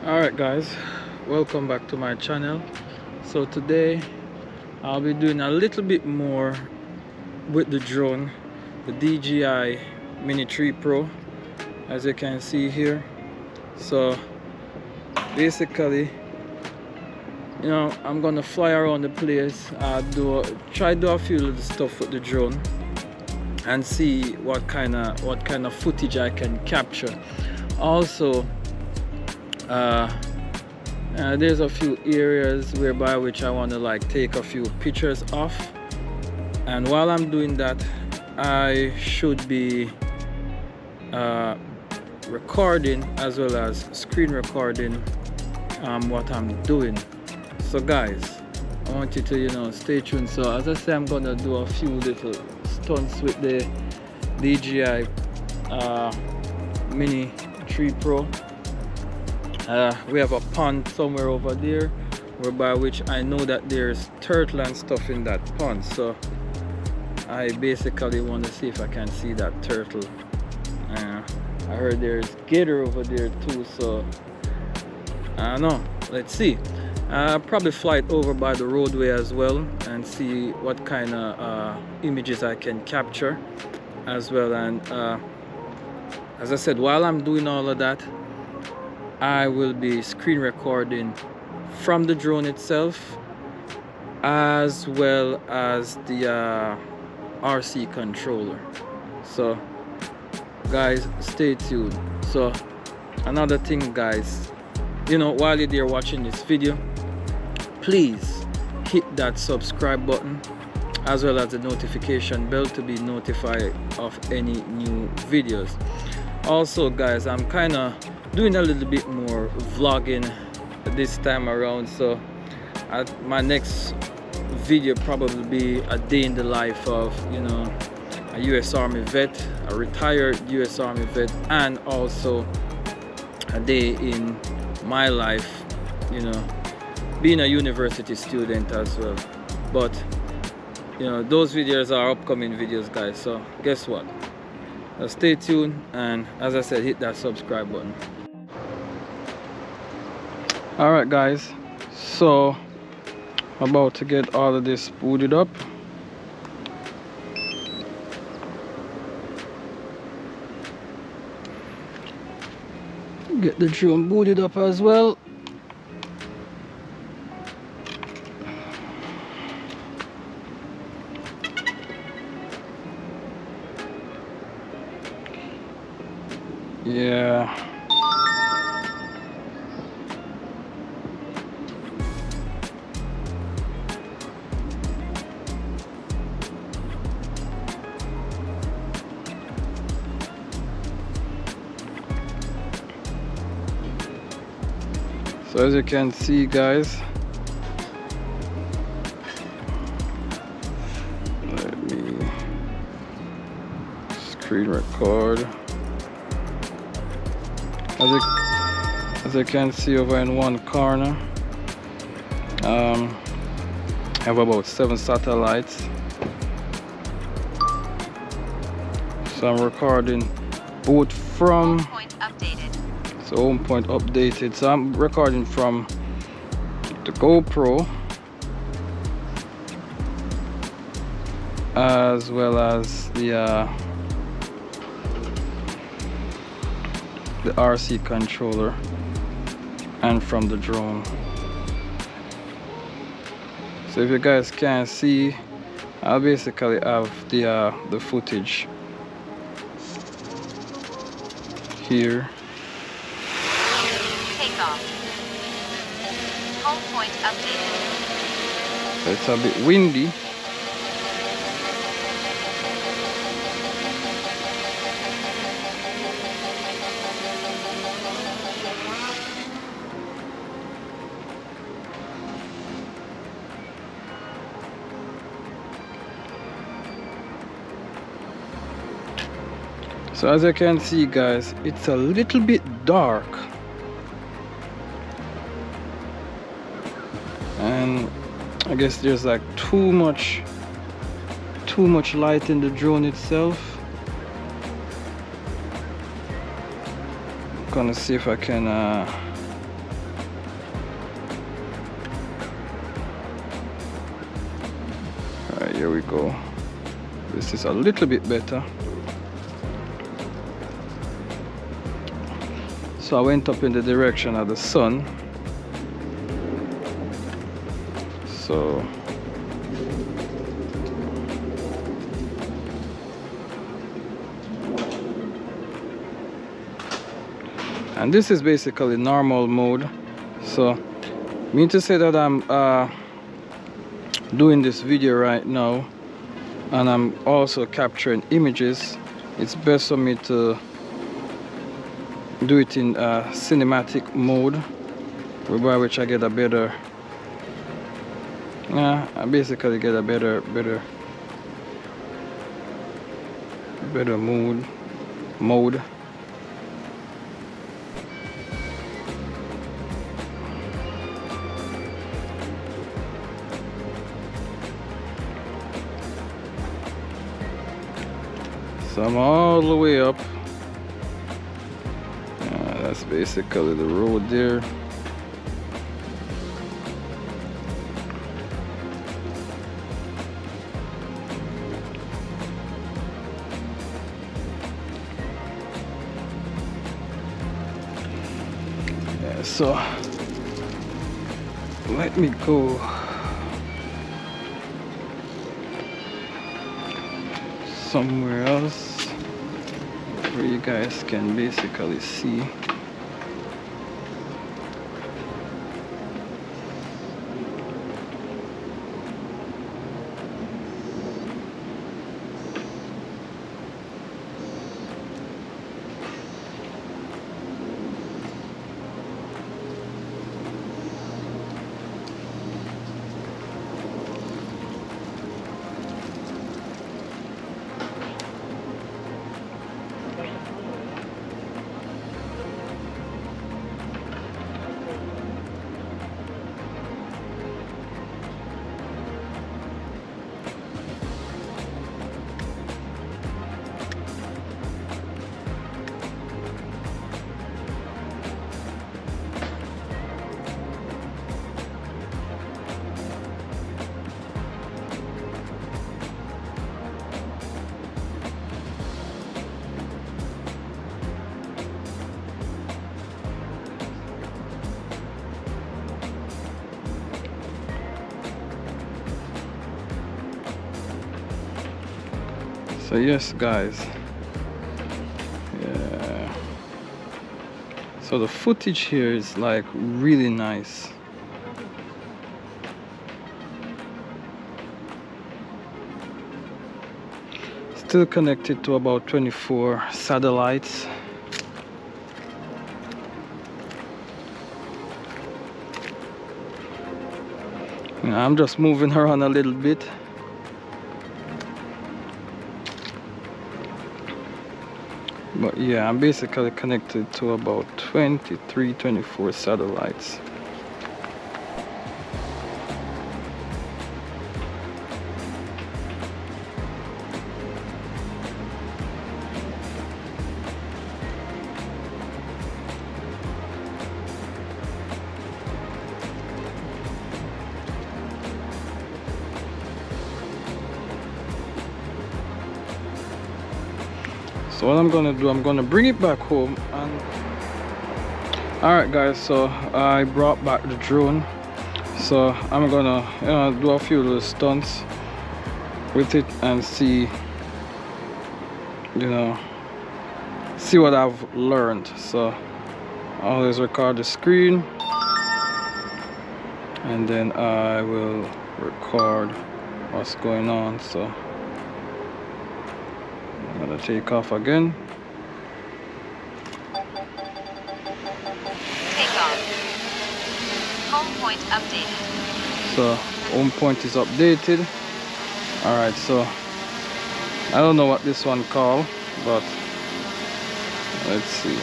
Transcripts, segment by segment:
Alright guys, welcome back to my channel. So today I'll be doing a little bit more with the drone, the DJI Mini 3 Pro, as you can see here. So basically, I'm gonna fly around the place, try do a few little stuff with the drone and see what kind of footage I can capture. Also, there's a few areas whereby which I want to take a few pictures of, and while I'm doing that I should be recording as well as screen recording what I'm doing. So guys, I want you to stay tuned. So as I say, I'm gonna do a few little stunts with the DJI Mini 3 Pro. We have a pond somewhere over there, whereby which I know that there's turtle and stuff in that pond. So I basically want to see if I can see that turtle. I heard there's gator over there too, so I don't know. Let's see. I'll probably fly it over by the roadway as well and see what kind of images I can capture as well. And as I said, while I'm doing all of that, I will be screen recording from the drone itself as well as the RC controller. So guys, stay tuned. So another thing guys, while you're there watching this video, please hit that subscribe button as well as the notification bell to be notified of any new videos. Also guys, I'm kind of doing a little bit more vlogging this time around, so my next video probably be a day in the life of a US Army vet, a retired US Army vet, and also a day in my life, being a university student as well. But those videos are upcoming videos guys, so guess what, stay tuned, and as I said, hit that subscribe button. Alright guys, so I'm about to get all of this booted up. Get the drone booted up as well. Yeah. So as you can see guys, let me screen record. As you can see over in one corner, I have about 7 satellites. So I'm recording both from home point updated. So I'm recording from the GoPro as well as the RC controller and from the drone. So if you guys can see, I basically have the footage here. Home point updated. So it's a bit windy. So as you can see guys, it's a little bit dark, and I guess there's like too much light in the drone itself. Gonna see if I can Here we go. This is a little bit better. So I went up in the direction of the sun. So and this is basically normal mode. So mean to say that I'm doing this video right now and I'm also capturing images. It's best for me to do it in cinematic mode, whereby which I get a better I basically get a better mode. So I'm all the way up. That's basically the road there. Yeah, so let me go somewhere else where you guys can basically see. So yes guys, yeah, so the footage here is like really nice. Still connected to about 24 satellites. I'm just moving around a little bit. But yeah, I'm basically connected to about 24 satellites. So what I'm gonna do, I'm gonna bring it back home and alright guys, so I brought back the drone. So I'm gonna do a few little stunts with it and see see what I've learned. So I always record the screen and then I will record what's going on. So I'm gonna take off again. Take off. Home point updated. So home point is updated. Alright, so I don't know what this one called, but let's see.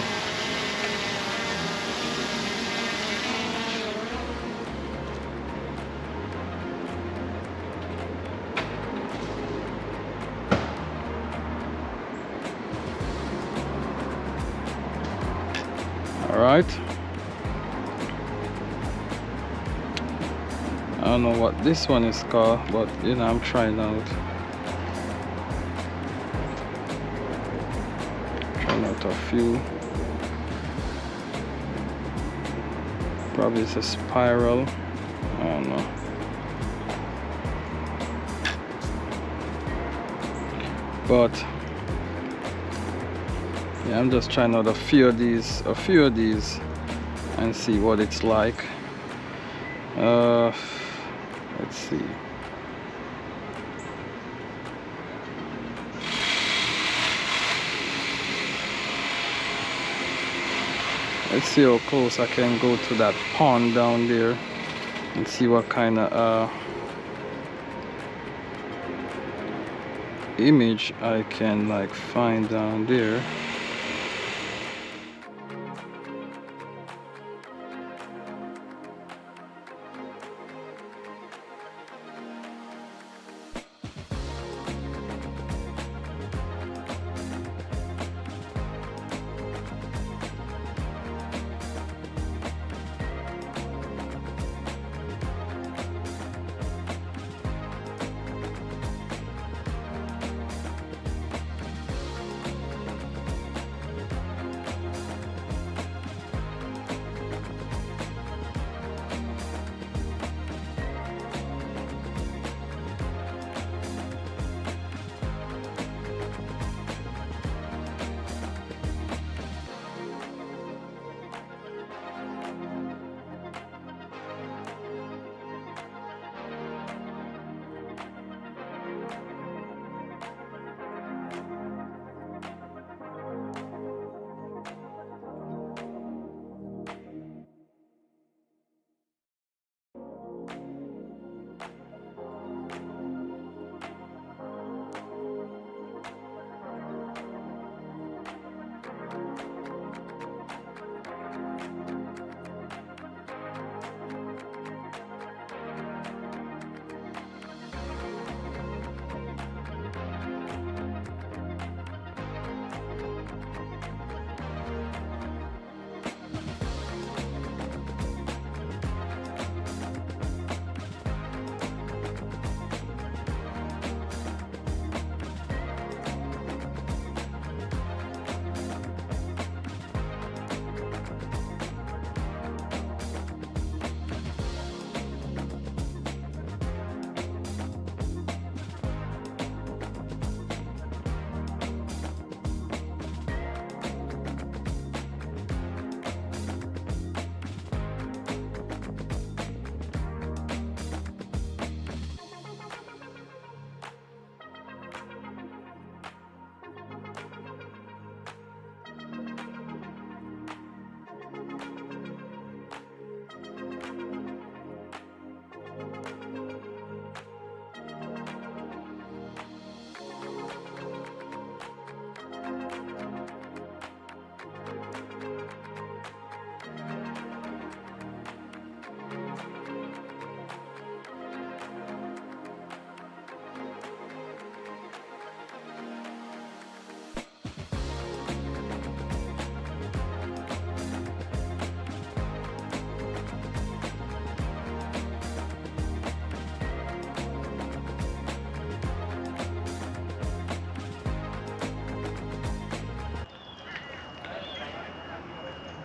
Alright. don't know what this one is called, but you know, I'm trying out a few. Probably it's a spiral, I don't know. But yeah, I'm just trying out a few of these and see what it's like. Let's see. Let's see how close I can go to that pond down there and see what kind of image I can like find down there.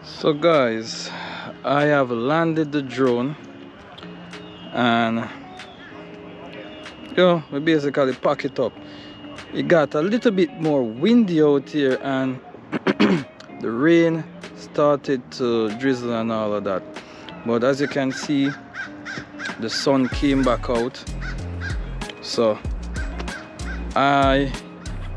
So guys, I have landed the drone and we basically pack it up. It got a little bit more windy out here and the rain started to drizzle and all of that, but as you can see, the sun came back out, so I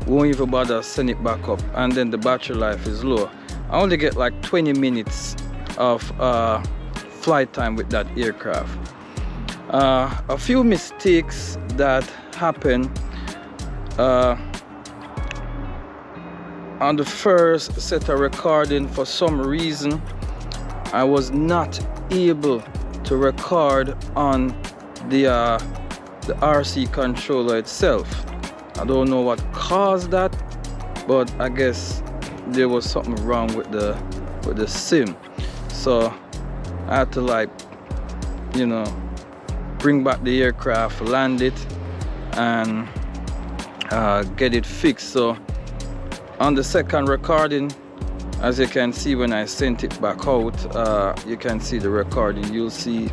won't even bother send it back up. And then the battery life is low. I only get like 20 minutes of flight time with that aircraft. A few mistakes that happened on the first set of recording. For some reason I was not able to record on the RC controller itself. I don't know what caused that, but I guess there was something wrong with the sim, so I had to, like, you know, bring back the aircraft, land it, and get it fixed. So on the second recording, as you can see, when I sent it back out, you can see the recording. You'll see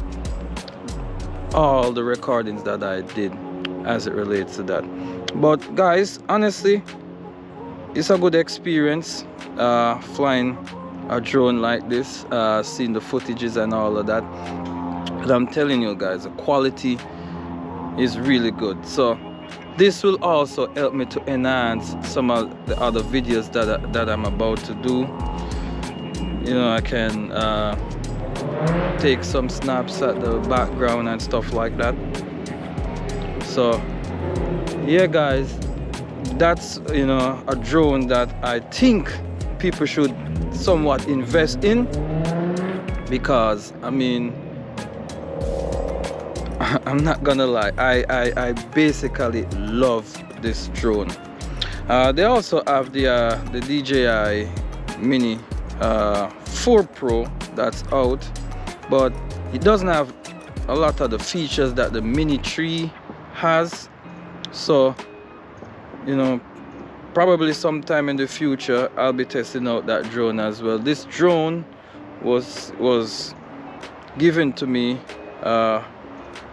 all the recordings that I did as it relates to that. But guys, honestly, it's a good experience flying a drone like this, seeing the footages and all of that. But I'm telling you guys, the quality is really good. So this will also help me to enhance some of the other videos that I'm about to do. You know, I can take some snaps at the background and stuff like that. So yeah guys, that's, you know, a drone that I think people should somewhat invest in, because I mean, I'm not gonna lie, I basically love this drone. They also have the DJI Mini 4 Pro that's out, but it doesn't have a lot of the features that the Mini 3 has. So, you know, probably sometime in the future I'll be testing out that drone as well. This drone was given to me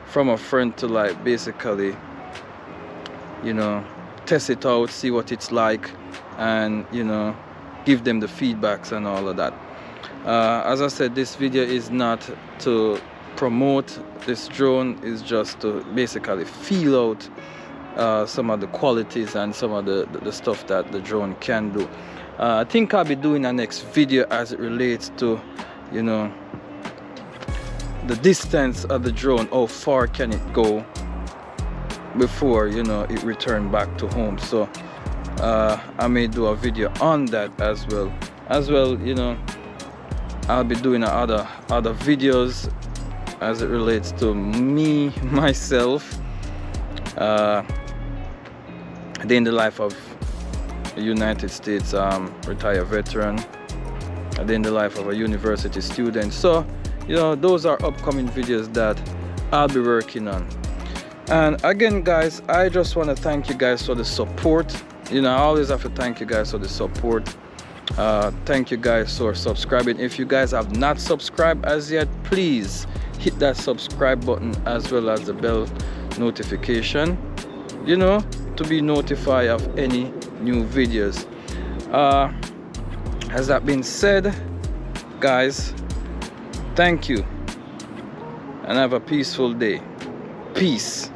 from a friend to, like, basically, you know, test it out, see what it's like, and, you know, give them the feedbacks and all of that. As I said, this video is not to promote this drone, is just to basically feel out some of the qualities and some of the stuff that the drone can do. I think I'll be doing a next video as it relates to, you know, the distance of the drone, how far can it go before, you know, it return back to home. So I may do a video on that as well. You know, I'll be doing other videos as it relates to me, myself, day in the life of a United States retired veteran, a day in the life of a university student. So, you know, those are upcoming videos that I'll be working on. And again guys, I just want to thank you guys for the support. You know, I always have to thank you guys for the support. Thank you guys for subscribing. If you guys have not subscribed as yet, please hit that subscribe button as well as the bell notification, you know, to be notified of any new videos. As that being said, guys, thank you and have a peaceful day. Peace.